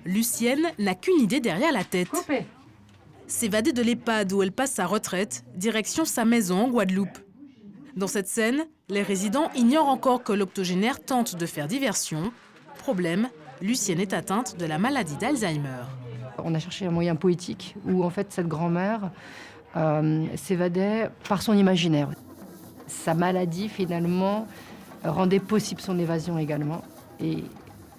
Lucienne n'a qu'une idée derrière la tête. S'évader de l'EHPAD où elle passe sa retraite, direction sa maison en Guadeloupe. Dans cette scène, les résidents ignorent encore que l'octogénaire tente de faire diversion. Problème, Lucienne est atteinte de la maladie d'Alzheimer. On a cherché un moyen poétique où en fait cette grand-mère s'évadait par son imaginaire. Sa maladie finalement rendait possible son évasion également. Et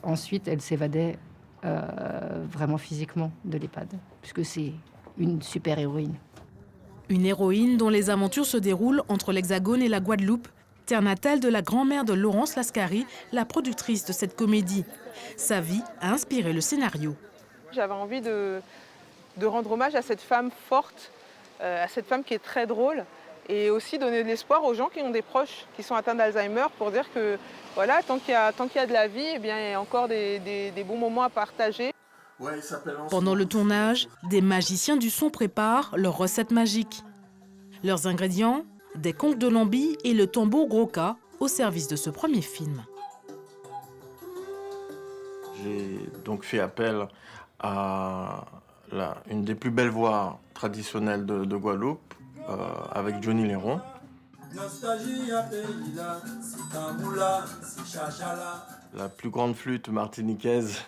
ensuite elle s'évadait vraiment physiquement de l'EHPAD, puisque c'est une super-héroïne. Une héroïne dont les aventures se déroulent entre l'Hexagone et la Guadeloupe, terre natale de la grand-mère de Laurence Lascari, la productrice de cette comédie. Sa vie a inspiré le scénario. J'avais envie de rendre hommage à cette femme forte, à cette femme qui est très drôle, et aussi donner de l'espoir aux gens qui ont des proches qui sont atteints d'Alzheimer pour dire que voilà, tant qu'il y a de la vie, eh bien, il y a encore des bons moments à partager. Pendant le tournage, des magiciens du son préparent leurs recettes magiques. Leurs ingrédients, des conques de lambi et le tambour groka au service de ce premier film. J'ai donc fait appel à une des plus belles voix traditionnelles de Guadeloupe, avec Johnny Léron. La plus grande flûte martiniquaise,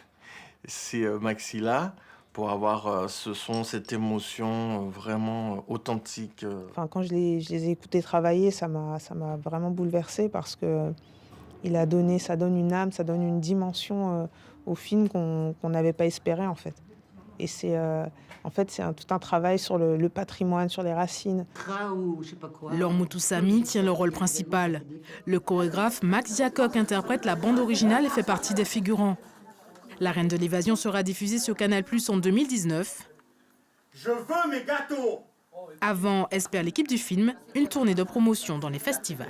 c'est Maxilla, pour avoir ce son, cette émotion vraiment authentique. Enfin, quand je les ai écoutés travailler, ça m'a vraiment bouleversée parce que ça donne une âme, ça donne une dimension au film qu'on n'avait pas espéré en fait. Et c'est tout un travail sur le patrimoine, sur les racines. Laure Moutoussamy tient le rôle principal. Le chorégraphe Max Diacoq interprète la bande originale et fait partie des figurants. La Reine de l'évasion sera diffusée sur Canal+ en 2019. Je veux mes gâteaux! Avant, espère l'équipe du film, une tournée de promotion dans les festivals.